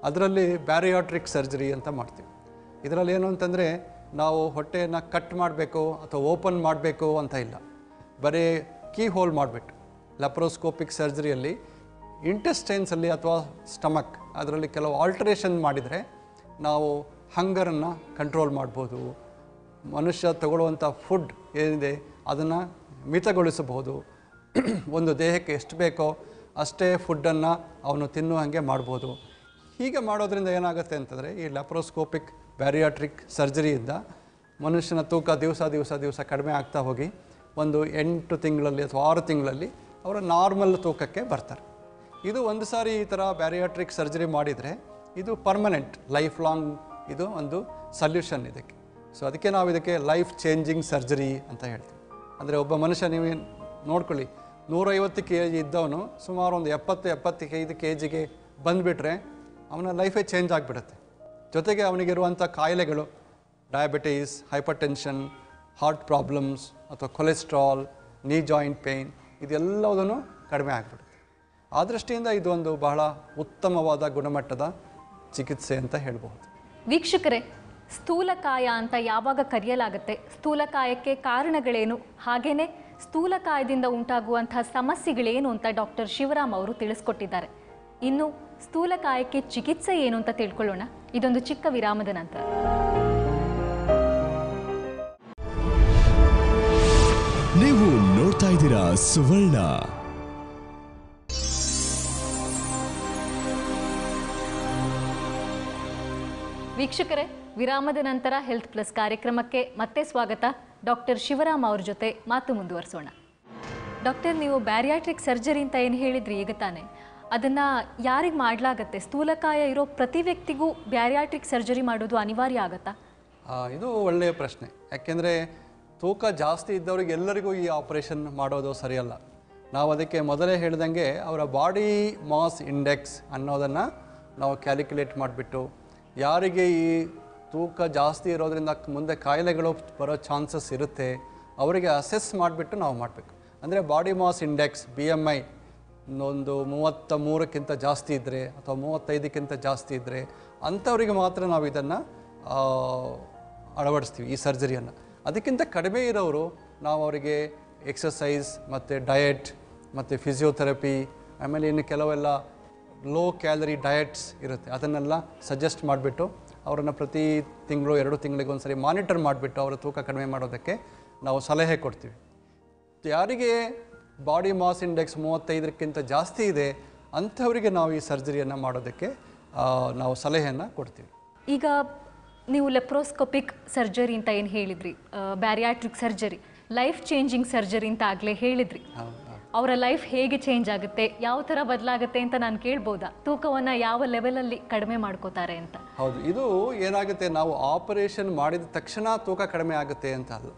ಅದರಲ್ಲಿ ಬ್ಯಾರಿಯಾಟ್ರಿಕ್ ಸರ್ಜರಿ ಅಂತ ಮಾಡ್ತೀವಿ. ಇದರಲ್ಲಿ ಏನು ಅಂತಂದರೆ ನಾವು ಹೊಟ್ಟೆಯನ್ನು ಕಟ್ ಮಾಡಬೇಕು ಅಥವಾ ಓಪನ್ ಮಾಡಬೇಕು ಅಂತ ಇಲ್ಲ, ಬರೀ ಕೀ ಹೋಲ್ ಮಾಡಿಬಿಟ್ಟು ಲ್ಯಾಪ್ರೋಸ್ಕೋಪಿಕ್ ಸರ್ಜರಿಯಲ್ಲಿ ಇಂಟೆಸ್ಟೈನ್ಸಲ್ಲಿ ಅಥವಾ ಸ್ಟಮಕ್ ಅದರಲ್ಲಿ ಕೆಲವು ಆಲ್ಟ್ರೇಷನ್ ಮಾಡಿದರೆ ನಾವು ಹಂಗರನ್ನು ಕಂಟ್ರೋಲ್ ಮಾಡ್ಬೋದು. ಮನುಷ್ಯ ತಗೊಳ್ಳುವಂಥ ಫುಡ್ ಏನಿದೆ ಅದನ್ನು ಮಿತಗೊಳಿಸಬಹುದು. ಒಂದು ದೇಹಕ್ಕೆ ಎಷ್ಟು ಬೇಕೋ ಅಷ್ಟೇ ಫುಡ್ಡನ್ನು ಅವನು ತಿನ್ನುವಂಗೆ ಮಾಡ್ಬೋದು. ಹೀಗೆ ಮಾಡೋದ್ರಿಂದ ಏನಾಗುತ್ತೆ ಅಂತಂದರೆ ಈ ಲ್ಯಾಪ್ರೋಸ್ಕೋಪಿಕ್ ಬ್ಯಾರಿಯಾಟ್ರಿಕ್ ಸರ್ಜರಿಯಿಂದ ಮನುಷ್ಯನ ತೂಕ ದಿವಸ ಕಡಿಮೆ ಆಗ್ತಾ ಹೋಗಿ ಒಂದು 8 ತಿಂಗಳಲ್ಲಿ ಅಥವಾ 6 ತಿಂಗಳಲ್ಲಿ ಅವರ ನಾರ್ಮಲ್ ತೂಕಕ್ಕೆ ಬರ್ತಾರೆ. ಇದು ಒಂದು ಸಾರಿ ಈ ಥರ ಬ್ಯಾರಿಯಾಟ್ರಿಕ್ ಸರ್ಜರಿ ಮಾಡಿದರೆ ಇದು ಪರ್ಮನೆಂಟ್, ಲೈಫ್ ಲಾಂಗ್ ಇದು ಒಂದು ಸಲ್ಯೂಷನ್ ಇದಕ್ಕೆ. ಸೊ ಅದಕ್ಕೆ ನಾವು ಇದಕ್ಕೆ ಲೈಫ್ ಚೇಂಜಿಂಗ್ ಸರ್ಜರಿ ಅಂತ ಹೇಳ್ತೀವಿ. ಅಂದರೆ ಒಬ್ಬ ಮನುಷ್ಯ ನೀವು ನೋಡ್ಕೊಳ್ಳಿ, 150 kg ಇದ್ದವನು ಸುಮಾರು ಒಂದು 70-75 kgಗೆ ಬಂದುಬಿಟ್ರೆ ಅವನ ಲೈಫೇ ಚೇಂಜ್ ಆಗಿಬಿಡುತ್ತೆ. ಜೊತೆಗೆ ಅವನಿಗಿರುವಂಥ ಕಾಯಿಲೆಗಳು, diabetes, hypertension, heart problems ಅಥವಾ ಕೊಲೆಸ್ಟ್ರಾಲ್, ನೀ ಜಾಯಿಂಟ್ ಪೇಯ್ನ್, ಇದೆಲ್ಲದೂ ಕಡಿಮೆ ಆಗಿಬಿಡುತ್ತೆ. ಆ ದೃಷ್ಟಿಯಿಂದ ಇದೊಂದು ಬಹಳ ಉತ್ತಮವಾದ ಗುಣಮಟ್ಟದ ಚಿಕಿತ್ಸೆ ಅಂತ ಹೇಳ್ಬೋದು. ವೀಕ್ಷಕರೇ, ಸ್ಥೂಲಕಾಯ ಅಂತ ಯಾವಾಗ ಕರೆಯಲಾಗುತ್ತೆ, ಸ್ಥೂಲಕಾಯಕ್ಕೆ ಕಾರಣಗಳೇನು, ಹಾಗೆಯೇ ಸ್ಥೂಲಕಾಯದಿಂದ ಉಂಟಾಗುವಂತಹ ಸಮಸ್ಯೆಗಳೇನು ಅಂತ ಡಾಕ್ಟರ್ ಶಿವರಾಮ್ ಅವರು ತಿಳಿಸ್ಕೊಟ್ಟಿದ್ದಾರೆ. ಇನ್ನು ಸ್ಥೂಲಕಾಯಕ್ಕೆ ಚಿಕಿತ್ಸೆ ಏನು ಅಂತ ತಿಳ್ಕೊಳ್ಳೋಣ ಇದೊಂದು ಚಿಕ್ಕ ವಿರಾಮದ ನಂತರ. ನೀವು ನೋಡ್ತಾ ಇದ್ದೀರಾ ಸುವರ್ಣ. ವೀಕ್ಷಕರೇ, ವಿರಾಮದ ನಂತರ ಹೆಲ್ತ್ ಪ್ಲಸ್ ಕಾರ್ಯಕ್ರಮಕ್ಕೆ ಮತ್ತೆ ಸ್ವಾಗತ. ಡಾಕ್ಟರ್ ಶಿವರಾಮ್ ಅವ್ರ ಜೊತೆ ಮಾತು ಮುಂದುವರಿಸೋಣ. ಡಾಕ್ಟರ್, ನೀವು ಬ್ಯಾರಿಯಾಟ್ರಿಕ್ ಸರ್ಜರಿ ಅಂತ ಏನು ಹೇಳಿದ್ರಿ ಈಗ ತಾನೇ, ಅದನ್ನು ಯಾರಿಗೆ ಮಾಡಲಾಗತ್ತೆ? ಸ್ಥೂಲಕಾಯ ಇರೋ ಪ್ರತಿ ವ್ಯಕ್ತಿಗೂ ಬ್ಯಾರಿಯಾಟ್ರಿಕ್ ಸರ್ಜರಿ ಮಾಡೋದು ಅನಿವಾರ್ಯ ಆಗುತ್ತಾ? ಇದು ಒಳ್ಳೆಯ ಪ್ರಶ್ನೆ. ಯಾಕೆಂದರೆ ತೂಕ ಜಾಸ್ತಿ ಇದ್ದವರಿಗೆ ಎಲ್ಲರಿಗೂ ಈ ಆಪರೇಷನ್ ಮಾಡೋದು ಸರಿಯಲ್ಲ. ನಾವು ಅದಕ್ಕೆ ಮೊದಲೇ ಹೇಳ್ದಂಗೆ ಅವರ ಬಾಡಿ ಮಾಸ್ ಇಂಡೆಕ್ಸ್ ಅನ್ನೋದನ್ನು ನಾವು ಕ್ಯಾಲ್ಕುಲೇಟ್ ಮಾಡಿಬಿಟ್ಟು ಯಾರಿಗೆ ಈ ತೂಕ ಜಾಸ್ತಿ ಇರೋದ್ರಿಂದ ಮುಂದೆ ಕಾಯಿಲೆಗಳು ಬರೋ ಚಾನ್ಸಸ್ ಇರುತ್ತೆ ಅವರಿಗೆ ಅಸೆಸ್ ಮಾಡಿಬಿಟ್ಟು ನಾವು ಮಾಡಬೇಕು. ಅಂದರೆ ಬಾಡಿ ಮಾಸ್ ಇಂಡೆಕ್ಸ್ BMI ಒಂದು 33ಕ್ಕಿಂತ ಜಾಸ್ತಿ ಇದ್ದರೆ ಅಥವಾ 35ಕ್ಕಿಂತ ಜಾಸ್ತಿ ಇದ್ದರೆ ಅಂಥವರಿಗೆ ಮಾತ್ರ ನಾವು ಇದನ್ನು ಅಳವಡಿಸ್ತೀವಿ ಈ ಸರ್ಜರಿಯನ್ನು. ಅದಕ್ಕಿಂತ ಕಡಿಮೆ ಇರೋರು ನಾವು ಅವರಿಗೆ ಎಕ್ಸಸೈಸ್ ಮತ್ತು ಡಯಟ್ ಮತ್ತು ಫಿಸಿಯೋಥೆರಪಿ ಆಮೇಲೆ ಇನ್ನು ಕೆಲವೆಲ್ಲ ಲೋ ಕ್ಯಾಲರಿ ಡಯಟ್ಸ್ ಇರುತ್ತೆ ಅದನ್ನೆಲ್ಲ ಸಜೆಸ್ಟ್ ಮಾಡಿಬಿಟ್ಟು ಅವರನ್ನು ಪ್ರತಿ ತಿಂಗಳು 2 ತಿಂಗಳಿಗೆ ಒಂದು ಸರಿ ಮಾನಿಟರ್ ಮಾಡಿಬಿಟ್ಟು ಅವರ ತೂಕ ಕಡಿಮೆ ಮಾಡೋದಕ್ಕೆ ನಾವು ಸಲಹೆ ಕೊಡ್ತೀವಿ. ಯಾರಿಗೆ ಬಾಡಿ ಮಾಸ್ ಇಂಡೆಕ್ಸ್ 35ಕ್ಕಿಂತ ಜಾಸ್ತಿ ಇದೆ ಅಂಥವರಿಗೆ ನಾವು ಈ ಸರ್ಜರಿಯನ್ನು ಮಾಡೋದಕ್ಕೆ ನಾವು ಸಲಹೆಯನ್ನು ಕೊಡ್ತೀವಿ. ಈಗ ನೀವು ಲೆಪ್ರೋಸ್ಕೋಪಿಕ್ ಸರ್ಜರಿ ಅಂತ ಏನು ಹೇಳಿದ್ರಿ, ಬ್ಯಾರಿಯಾಟ್ರಿಕ್ ಸರ್ಜರಿ, ಲೈಫ್ ಚೇಂಜಿಂಗ್ ಸರ್ಜರಿ ಅಂತ ಆಗಲೇ ಹೇಳಿದ್ರಿ. ಅವರ ಲೈಫ್ ಹೇಗೆ ಚೇಂಜ್ ಆಗುತ್ತೆ, ಯಾವ ಥರ ಬದಲಾಗುತ್ತೆ ಅಂತ ನಾನು ಕೇಳ್ಬೋದಾ? ತೂಕವನ್ನು ಯಾವ ಲೆವೆಲಲ್ಲಿ ಕಡಿಮೆ ಮಾಡ್ಕೋತಾರೆ ಅಂತ? ಹೌದು, ಇದು ಏನಾಗುತ್ತೆ, ನಾವು ಆಪರೇಷನ್ ಮಾಡಿದ ತಕ್ಷಣ ತೂಕ ಕಡಿಮೆ ಆಗುತ್ತೆ ಅಂತ ಅಲ್ಲ.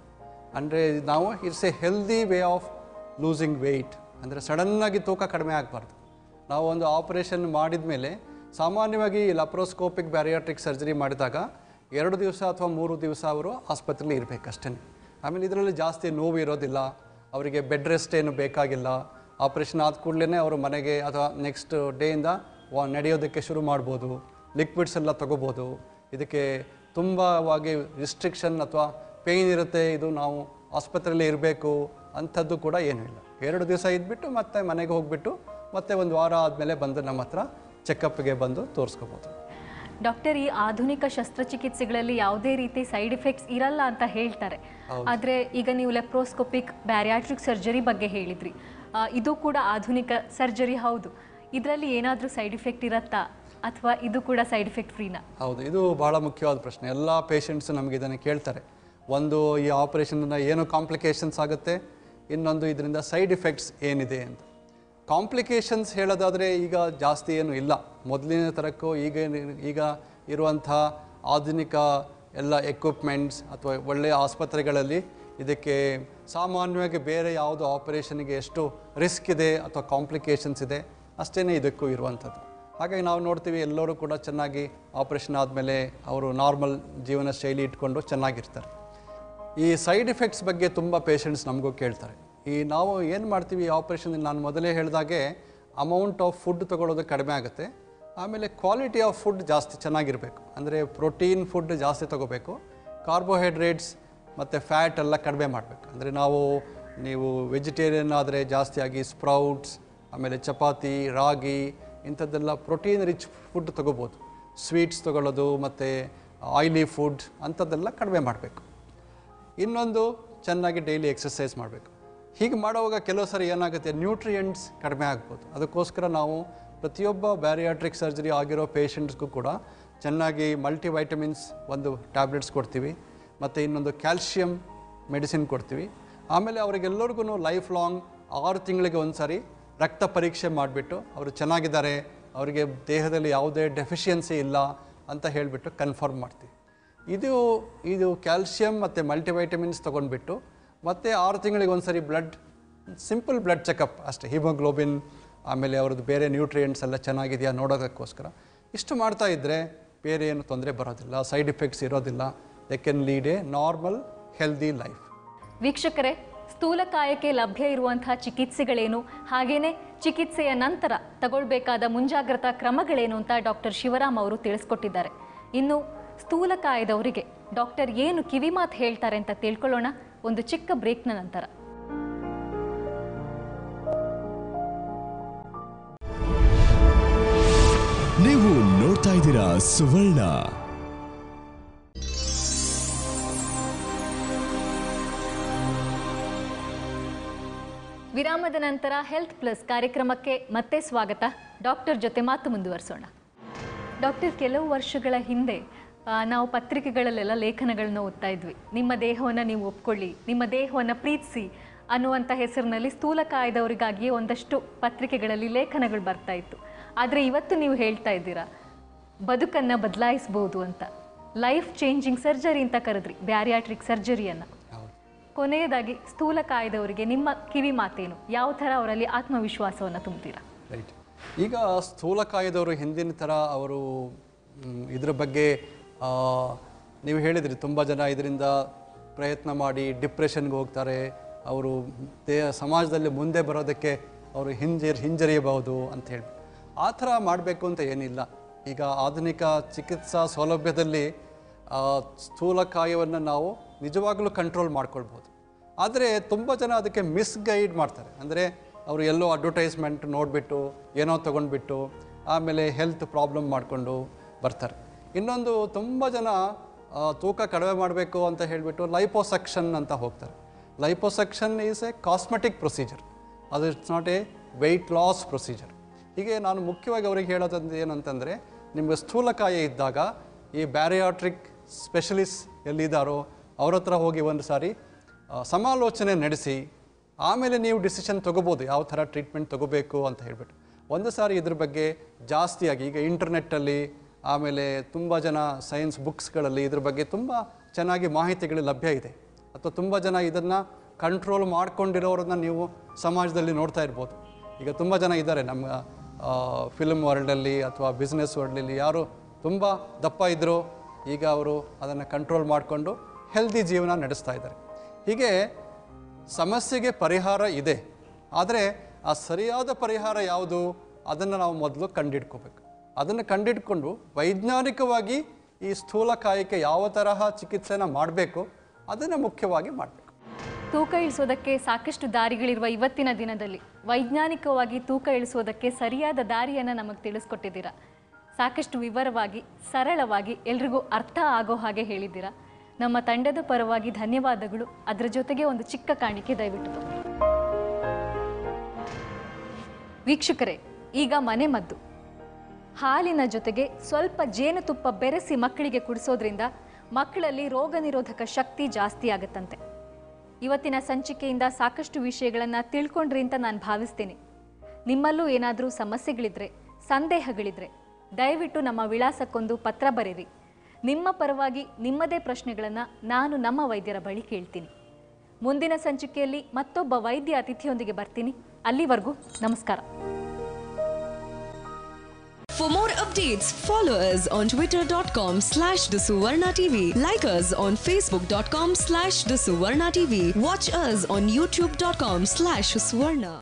ಅಂದರೆ ನಾವು it's a healthy way of losing weight. ಅಂದರೆ ಸಡನ್ನಾಗಿ ತೂಕ ಕಡಿಮೆ ಆಗಬಾರ್ದು. ನಾವು ಒಂದು ಆಪರೇಷನ್ ಮಾಡಿದ ಮೇಲೆ ಸಾಮಾನ್ಯವಾಗಿ ಲ್ಯಾಪ್ರೋಸ್ಕೋಪಿಕ್ ಬ್ಯಾರಿಯಾಟ್ರಿಕ್ ಸರ್ಜರಿ ಮಾಡಿದಾಗ 2 ದಿವಸ ಅಥವಾ 3 ದಿವಸ ಅವರು ಆಸ್ಪತ್ರೆಯಲ್ಲಿ ಇರಬೇಕಷ್ಟೇ. ಆಮೇಲೆ ಇದರಲ್ಲಿ ಜಾಸ್ತಿ ನೋವು ಇರೋದಿಲ್ಲ, ಅವರಿಗೆ ಬೆಡ್ ರೆಸ್ಟ್ ಏನು ಬೇಕಾಗಿಲ್ಲ. ಆಪ್ರೇಷನ್ ಆದ ಕೂಡಲೇ ಅವರು ಮನೆಗೆ ಅಥವಾ ನೆಕ್ಸ್ಟ್ ಡೇಯಿಂದ ನಡೆಯೋದಕ್ಕೆ ಶುರು ಮಾಡ್ಬೋದು, ಲಿಕ್ವಿಡ್ಸ್ ಎಲ್ಲ ತೊಗೋಬೋದು. ಇದಕ್ಕೆ ತುಂಬವಾಗಿ ರಿಸ್ಟ್ರಿಕ್ಷನ್ ಅಥವಾ ಪೇಯ್ನ್ ಇರುತ್ತೆ, ಇದು ನಾವು ಆಸ್ಪತ್ರೆಯಲ್ಲಿ ಇರಬೇಕು ಅಂಥದ್ದು ಕೂಡ ಏನೂ ಇಲ್ಲ. 2 ದಿವಸ ಇದ್ಬಿಟ್ಟು ಮತ್ತೆ ಮನೆಗೆ ಹೋಗಿಬಿಟ್ಟು ಮತ್ತೆ 1 ವಾರ ಆದಮೇಲೆ ಬಂದು ನಮ್ಮ ಹತ್ರ ಚೆಕಪ್ಗೆ ಬಂದು ತೋರಿಸ್ಕೋಬೋದು. ಡಾಕ್ಟರ್, ಈ ಆಧುನಿಕ ಶಸ್ತ್ರಚಿಕಿತ್ಸೆಗಳಲ್ಲಿ ಯಾವುದೇ ರೀತಿ ಸೈಡ್ ಎಫೆಕ್ಟ್ಸ್ ಇರಲ್ಲ ಅಂತ ಹೇಳ್ತಾರೆ. ಆದರೆ ಈಗ ನೀವು ಲೆಪ್ರೋಸ್ಕೋಪಿಕ್ ಬ್ಯಾರಿಯಾಟ್ರಿಕ್ ಸರ್ಜರಿ ಬಗ್ಗೆ ಹೇಳಿದ್ರಿ, ಇದು ಕೂಡ ಆಧುನಿಕ ಸರ್ಜರಿ ಹೌದು. ಇದರಲ್ಲಿ ಏನಾದರೂ ಸೈಡ್ ಎಫೆಕ್ಟ್ ಇರುತ್ತಾ ಅಥವಾ ಇದು ಕೂಡ ಸೈಡ್ ಎಫೆಕ್ಟ್ ಫ್ರೀನಾ? ಹೌದು, ಇದು ಭಾಳ ಮುಖ್ಯವಾದ ಪ್ರಶ್ನೆ. ಎಲ್ಲ ಪೇಷಂಟ್ಸ್ ನಮಗೆ ಇದನ್ನು ಕೇಳ್ತಾರೆ. ಒಂದು, ಈ ಆಪರೇಷನ್ನ ಏನು ಕಾಂಪ್ಲಿಕೇಶನ್ಸ್ ಆಗುತ್ತೆ, ಇನ್ನೊಂದು ಇದರಿಂದ ಸೈಡ್ ಎಫೆಕ್ಟ್ಸ್ ಏನಿದೆ ಅಂತ. ಕಾಂಪ್ಲಿಕೇಶನ್ಸ್ ಹೇಳೋದಾದರೆ ಈಗ ಜಾಸ್ತಿ ಏನು ಇಲ್ಲ. ಮೊದಲಿನ ಥರಕ್ಕೂ ಈಗ ಇರುವಂಥ ಆಧುನಿಕ ಎಲ್ಲ ಎಕ್ವಿಪ್ಮೆಂಟ್ಸ್ ಅಥವಾ ಒಳ್ಳೆಯ ಆಸ್ಪತ್ರೆಗಳಲ್ಲಿ ಇದಕ್ಕೆ ಸಾಮಾನ್ಯವಾಗಿ ಬೇರೆ ಯಾವುದೋ ಆಪರೇಷನ್ಗೆ ಎಷ್ಟು ರಿಸ್ಕ್ ಇದೆ ಅಥವಾ ಕಾಂಪ್ಲಿಕೇಶನ್ಸ್ ಇದೆ ಅಷ್ಟೇ ಇದಕ್ಕೂ ಇರುವಂಥದ್ದು. ಹಾಗಾಗಿ ನಾವು ನೋಡ್ತೀವಿ ಎಲ್ಲರೂ ಕೂಡ ಚೆನ್ನಾಗಿ ಆಪರೇಷನ್ ಆದಮೇಲೆ ಅವರು ನಾರ್ಮಲ್ ಜೀವನ ಶೈಲಿ ಇಟ್ಕೊಂಡು ಚೆನ್ನಾಗಿರ್ತಾರೆ. ಈ ಸೈಡ್ ಎಫೆಕ್ಟ್ಸ್ ಬಗ್ಗೆ ತುಂಬ ಪೇಷಂಟ್ಸ್ ನಮಗೂ ಕೇಳ್ತಾರೆ. ನಾವು ಏನು ಮಾಡ್ತೀವಿ ಈ ಆಪ್ರೇಷನ್, ನಾನು ಮೊದಲೇ ಹೇಳಿದಾಗೆ ಅಮೌಂಟ್ ಆಫ್ ಫುಡ್ ತೊಗೊಳ್ಳೋದು ಕಡಿಮೆ ಆಗುತ್ತೆ. ಆಮೇಲೆ ಕ್ವಾಲಿಟಿ ಆಫ್ ಫುಡ್ ಜಾಸ್ತಿ ಚೆನ್ನಾಗಿರಬೇಕು. ಅಂದರೆ ಪ್ರೋಟೀನ್ ಫುಡ್ ಜಾಸ್ತಿ ತೊಗೋಬೇಕು, ಕಾರ್ಬೋಹೈಡ್ರೇಟ್ಸ್ ಮತ್ತು ಫ್ಯಾಟ್ ಎಲ್ಲ ಕಡಿಮೆ ಮಾಡಬೇಕು. ಅಂದರೆ ನೀವು ವೆಜಿಟೇರಿಯನ್ ಆದರೆ ಜಾಸ್ತಿಯಾಗಿ ಸ್ಪ್ರೌಟ್ಸ್, ಆಮೇಲೆ ಚಪಾತಿ, ರಾಗಿ ಇಂಥದ್ದೆಲ್ಲ ಪ್ರೋಟೀನ್ ರಿಚ್ ಫುಡ್ ತೊಗೋಬೋದು. ಸ್ವೀಟ್ಸ್ ತೊಗೊಳ್ಳೋದು ಮತ್ತು ಆಯಿಲಿ ಫುಡ್ ಅಂಥದ್ದೆಲ್ಲ ಕಡಿಮೆ ಮಾಡಬೇಕು. ಇನ್ನೊಂದು, ಚೆನ್ನಾಗಿ ಡೈಲಿ ಎಕ್ಸಸೈಸ್ ಮಾಡಬೇಕು. ಹೀಗೆ ಮಾಡುವಾಗ ಕೆಲವು ಸರಿ ಏನಾಗುತ್ತೆ, ನ್ಯೂಟ್ರಿಯೆಂಟ್ಸ್ ಕಡಿಮೆ ಆಗ್ಬೋದು. ಅದಕ್ಕೋಸ್ಕರ ನಾವು ಪ್ರತಿಯೊಬ್ಬ ಬ್ಯಾರಿಯಾಟ್ರಿಕ್ ಸರ್ಜರಿ ಆಗಿರೋ ಪೇಷಂಟ್ಸ್ಗೂ ಕೂಡ ಚೆನ್ನಾಗಿ ಮಲ್ಟಿವೈಟಮಿನ್ಸ್ ಒಂದು ಟ್ಯಾಬ್ಲೆಟ್ಸ್ ಕೊಡ್ತೀವಿ, ಮತ್ತು ಇನ್ನೊಂದು ಕ್ಯಾಲ್ಶಿಯಂ ಮೆಡಿಸಿನ್ ಕೊಡ್ತೀವಿ. ಆಮೇಲೆ ಅವರಿಗೆಲ್ಲರಿಗೂ ಲೈಫ್ ಲಾಂಗ್ 6 ತಿಂಗಳಿಗೆ ಒಂದು ಸಾರಿ ರಕ್ತ ಪರೀಕ್ಷೆ ಮಾಡಿಬಿಟ್ಟು ಅವರು ಚೆನ್ನಾಗಿದ್ದಾರೆ, ಅವರಿಗೆ ದೇಹದಲ್ಲಿ ಯಾವುದೇ ಡೆಫಿಷಿಯನ್ಸಿ ಇಲ್ಲ ಅಂತ ಹೇಳಿಬಿಟ್ಟು ಕನ್ಫರ್ಮ್ ಮಾಡ್ತೀವಿ. ಇದು ಕ್ಯಾಲ್ಶಿಯಂ ಮತ್ತು ಮಲ್ಟಿವೈಟಮಿನ್ಸ್ ತೊಗೊಂಡ್ಬಿಟ್ಟು ಮತ್ತು 6 ತಿಂಗಳಿಗೆ ಒಂದು ಸರಿ ಸಿಂಪಲ್ ಬ್ಲಡ್ ಚೆಕಪ್ ಅಷ್ಟೇ, ಹಿಮೋಗ್ಲೋಬಿನ್ ಆಮೇಲೆ ಅವ್ರದ್ದು ಬೇರೆ ನ್ಯೂಟ್ರಿಯೆಂಟ್ಸ್ ಎಲ್ಲ ಚೆನ್ನಾಗಿದೆಯಾ ನೋಡೋದಕ್ಕೋಸ್ಕರ. ಇಷ್ಟು ಮಾಡ್ತಾ ಇದ್ದರೆ ಬೇರೆ ಏನು ತೊಂದರೆ ಬರೋದಿಲ್ಲ, ಸೈಡ್ ಎಫೆಕ್ಟ್ಸ್ ಇರೋದಿಲ್ಲ. They can lead A normal healthy life. ವೀಕ್ಷಕರೇ, ಸ್ಥೂಲಕಾಯಕ್ಕೆ ಲಭ್ಯ ಇರುವಂತಹ ಚಿಕಿತ್ಸೆಗಳೇನು, ಹಾಗೆಯೇ ಚಿಕಿತ್ಸೆಯ ನಂತರ ತಗೊಳ್ಬೇಕಾದ ಮುಂಜಾಗ್ರತಾ ಕ್ರಮಗಳೇನು ಅಂತ ಡಾಕ್ಟರ್ ಶಿವರಾಮ್ ಅವರು ತಿಳಿಸ್ಕೊಟ್ಟಿದ್ದಾರೆ. ಇನ್ನು ಸ್ಥೂಲಕಾಯದವರಿಗೆ ಡಾಕ್ಟರ್ ಏನು ಕಿವಿಮಾತು ಹೇಳ್ತಾರೆ ಅಂತ ತಿಳ್ಕೊಳ್ಳೋಣ ಒಂದು ಚಿಕ್ಕ ಬ್ರೇಕ್ನ ನಂತರ. ನೀವು ನೋಡ್ತಾ ಇದ್ದೀರಾ ಸುವರ್ಣ. ವಿರಾಮದ ನಂತರ ಹೆಲ್ತ್ ಪ್ಲಸ್ ಕಾರ್ಯಕ್ರಮಕ್ಕೆ ಮತ್ತೆ ಸ್ವಾಗತ. ಡಾಕ್ಟರ್ ಜೊತೆ ಮಾತು ಮುಂದುವರಿಸೋಣ. ಡಾಕ್ಟರ್, ಕೆಲವು ವರ್ಷಗಳ ಹಿಂದೆ ನಾವು ಪತ್ರಿಕೆಗಳಲ್ಲೆಲ್ಲ ಲೇಖನಗಳನ್ನ ಓದ್ತಾ ಇದ್ವಿ. ನಿಮ್ಮ ದೇಹವನ್ನು ನೀವು ಒಪ್ಕೊಳ್ಳಿ, ನಿಮ್ಮ ದೇಹವನ್ನು ಪ್ರೀತಿಸಿ ಅನ್ನುವಂಥ ಹೆಸರಿನಲ್ಲಿ ಸ್ಥೂಲಕಾಯದವರಿಗಾಗಿಯೇ ಒಂದಷ್ಟು ಪತ್ರಿಕೆಗಳಲ್ಲಿ ಲೇಖನಗಳು ಬರ್ತಾ ಇತ್ತು. ಆದರೆ ಇವತ್ತು ನೀವು ಹೇಳ್ತಾ ಇದ್ದೀರಾ ಬದುಕನ್ನು ಬದಲಾಯಿಸ್ಬೋದು ಅಂತ. ಲೈಫ್ ಚೇಂಜಿಂಗ್ ಸರ್ಜರಿ ಅಂತ ಕರೆದ್ರಿ ಬ್ಯಾರಿಯಾಟ್ರಿಕ್ ಸರ್ಜರಿಯನ್ನು. ಕೊನೆಯದಾಗಿ ಸ್ಥೂಲಕಾಯದವರಿಗೆ ನಿಮ್ಮ ಕಿವಿ ಮಾತೇನು? ಯಾವ ಥರ ಅವರಲ್ಲಿ ಆತ್ಮವಿಶ್ವಾಸವನ್ನು ತುಂಬ್ತೀರಾ? ರೈಟ್. ಈಗ ಸ್ಥೂಲಕಾಯದವರು ಹಿಂದಿನ ಥರ ಅವರು ಇದ್ರ ಬಗ್ಗೆ ನೀವು ಹೇಳಿದ್ರಿ, ತುಂಬ ಜನ ಇದರಿಂದ ಪ್ರಯತ್ನ ಮಾಡಿ ಡಿಪ್ರೆಷನ್ಗೆ ಹೋಗ್ತಾರೆ, ಅವರು ಸಮಾಜದಲ್ಲಿ ಮುಂದೆ ಬರೋದಕ್ಕೆ ಅವರು ಹಿಂಜರಿಯಬಹುದು ಅಂತ ಹೇಳಿ. ಆ ಥರ ಮಾಡಬೇಕು ಅಂತ ಏನಿಲ್ಲ. ಈಗ ಆಧುನಿಕ ಚಿಕಿತ್ಸಾ ಸೌಲಭ್ಯದಲ್ಲಿ ಸ್ಥೂಲಕಾಯವನ್ನು ನಾವು ನಿಜವಾಗಲೂ ಕಂಟ್ರೋಲ್ ಮಾಡ್ಕೊಳ್ಬೋದು. ಆದರೆ ತುಂಬ ಜನ ಅದಕ್ಕೆ ಮಿಸ್ಗೈಡ್ ಮಾಡ್ತಾರೆ. ಅಂದರೆ ಅವರು ಎಲ್ಲೋ ಅಡ್ವರ್ಟೈಸ್ಮೆಂಟ್ ನೋಡಿಬಿಟ್ಟು ಏನೋ ತೊಗೊಂಡ್ಬಿಟ್ಟು ಆಮೇಲೆ ಹೆಲ್ತ್ ಪ್ರಾಬ್ಲಮ್ ಮಾಡಿಕೊಂಡು ಬರ್ತಾರೆ. ಇನ್ನೊಂದು ತುಂಬ ಜನ ತೂಕ ಕಡಿಮೆ ಮಾಡಬೇಕು ಅಂತ ಹೇಳಿಬಿಟ್ಟು ಲೈಪೋಸೆಕ್ಷನ್ ಅಂತ ಹೋಗ್ತಾರೆ. Liposuction is a cosmetic procedure, ಅದು it's not a weight loss procedure. ಹೀಗೆ ನಾನು ಮುಖ್ಯವಾಗಿ ಅವ್ರಿಗೆ ಹೇಳೋದಂತ ಏನಂತಂದರೆ, ನಿಮಗೆ ಸ್ಥೂಲಕಾಯ ಇದ್ದಾಗ ಈ ಬ್ಯಾರಿಯಾಟ್ರಿಕ್ ಸ್ಪೆಷಲಿಸ್ಟ್ ಎಲ್ಲಿದ್ದಾರೋ ಅವ್ರ ಹತ್ರ ಹೋಗಿ ಒಂದು ಸಾರಿ ಸಮಾಲೋಚನೆ ನಡೆಸಿ ಆಮೇಲೆ ನೀವು ಡಿಸಿಷನ್ ತೊಗೋಬೋದು ಯಾವ ಥರ ಟ್ರೀಟ್ಮೆಂಟ್ ತೊಗೋಬೇಕು ಅಂತ ಹೇಳಿಬಿಟ್ಟು. ಒಂದು ಸಾರಿ ಇದ್ರ ಬಗ್ಗೆ ಜಾಸ್ತಿಯಾಗಿ ಈಗ ಇಂಟರ್ನೆಟ್ಟಲ್ಲಿ ಆಮೇಲೆ ತುಂಬ ಜನ ಸೈನ್ಸ್ ಬುಕ್ಸ್ಗಳಲ್ಲಿ ಇದ್ರ ಬಗ್ಗೆ ತುಂಬ ಚೆನ್ನಾಗಿ ಮಾಹಿತಿಗಳು ಲಭ್ಯ ಇದೆ. ಅಥವಾ ತುಂಬ ಜನ ಇದನ್ನು ಕಂಟ್ರೋಲ್ ಮಾಡ್ಕೊಂಡಿರೋರನ್ನ ನೀವು ಸಮಾಜದಲ್ಲಿ ನೋಡ್ತಾ ಇರ್ಬೋದು. ಈಗ ತುಂಬ ಜನ ಇದ್ದಾರೆ ನಮ್ಮ ಫಿಲ್ಮ್ ವರ್ಲ್ಡಲ್ಲಿ ಅಥವಾ ಬಿಸ್ನೆಸ್ ವರ್ಲ್ಡಲ್ಲಿ, ಯಾರು ತುಂಬ ದಪ್ಪ ಇದ್ದರು ಈಗ ಅವರು ಅದನ್ನು ಕಂಟ್ರೋಲ್ ಮಾಡಿಕೊಂಡು ಹೆಲ್ದಿ ಜೀವನ ನಡೆಸ್ತಾ ಇದ್ದಾರೆ. ಹೀಗೆ ಸಮಸ್ಯೆಗೆ ಪರಿಹಾರ ಇದೆ, ಆದರೆ ಆ ಸರಿಯಾದ ಪರಿಹಾರ ಯಾವುದು ಅದನ್ನು ನಾವು ಮೊದಲು ಕಂಡಿಡ್ಕೋಬೇಕು. ಅದನ್ನು ಕಂಡಿಡ್ಕೊಂಡು ವೈಜ್ಞಾನಿಕವಾಗಿ ಈ ಸ್ಥೂಲಕಾಯಕ್ಕೆ ಯಾವ ತರಹ ಚಿಕಿತ್ಸೆನ ಮಾಡಬೇಕು ಅದನ್ನು ಮುಖ್ಯವಾಗಿ ಮಾಡಬೇಕು. ತೂಕ ಇಳಿಸೋದಕ್ಕೆ ಸಾಕಷ್ಟು ದಾರಿಗಳಿರುವ ಇವತ್ತಿನ ದಿನದಲ್ಲಿ ವೈಜ್ಞಾನಿಕವಾಗಿ ತೂಕ ಇಳಿಸೋದಕ್ಕೆ ಸರಿಯಾದ ದಾರಿಯನ್ನು ನಮಗೆ ತಿಳಿಸ್ಕೊಟ್ಟಿದ್ದೀರಾ. ಸಾಕಷ್ಟು ವಿವರವಾಗಿ, ಸರಳವಾಗಿ ಎಲ್ರಿಗೂ ಅರ್ಥ ಆಗೋ ಹಾಗೆ ಹೇಳಿದ್ದೀರಾ. ನಮ್ಮ ತಂಡದ ಪರವಾಗಿ ಧನ್ಯವಾದಗಳು. ಅದರ ಜೊತೆಗೆ ಒಂದು ಚಿಕ್ಕ ಕಾಣಿಕೆ ದಯವಿಟ್ಟು. ವೀಕ್ಷಕರೇ, ಈಗ ಮನೆ ಮದ್ದು ಹಾಲಿನ ಜೊತೆಗೆ ಸ್ವಲ್ಪ ಜೇನುತುಪ್ಪ ಬೆರೆಸಿ ಮಕ್ಕಳಿಗೆ ಕುಡಿಸೋದ್ರಿಂದ ಮಕ್ಕಳಲ್ಲಿ ರೋಗ ನಿರೋಧಕ ಶಕ್ತಿ ಜಾಸ್ತಿ ಆಗುತ್ತಂತೆ. ಇವತ್ತಿನ ಸಂಚಿಕೆಯಿಂದ ಸಾಕಷ್ಟು ವಿಷಯಗಳನ್ನು ತಿಳ್ಕೊಂಡ್ರಿ ಅಂತ ನಾನು ಭಾವಿಸ್ತೀನಿ. ನಿಮ್ಮಲ್ಲೂ ಏನಾದರೂ ಸಮಸ್ಯೆಗಳಿದ್ರೆ, ಸಂದೇಹಗಳಿದ್ರೆ ದಯವಿಟ್ಟು ನಮ್ಮ ವಿಳಾಸಕ್ಕೊಂದು ಪತ್ರ ಬರೆಯಿರಿ. ನಿಮ್ಮ ಪರವಾಗಿ ನಿಮ್ಮದೇ ಪ್ರಶ್ನೆಗಳನ್ನು ನಾನು ನಮ್ಮ ವೈದ್ಯರ ಬಳಿ ಕೇಳ್ತೀನಿ. ಮುಂದಿನ ಸಂಚಿಕೆಯಲ್ಲಿ ಮತ್ತೊಬ್ಬ ವೈದ್ಯ ಅತಿಥಿಯೊಂದಿಗೆ ಬರ್ತೀನಿ. ಅಲ್ಲಿವರೆಗೂ ನಮಸ್ಕಾರ. For more updates, follow us on twitter.com/thesuvarna.tv. Like us on facebook.com/thesuvarna.tv. Watch us on youtube.com/suvarna.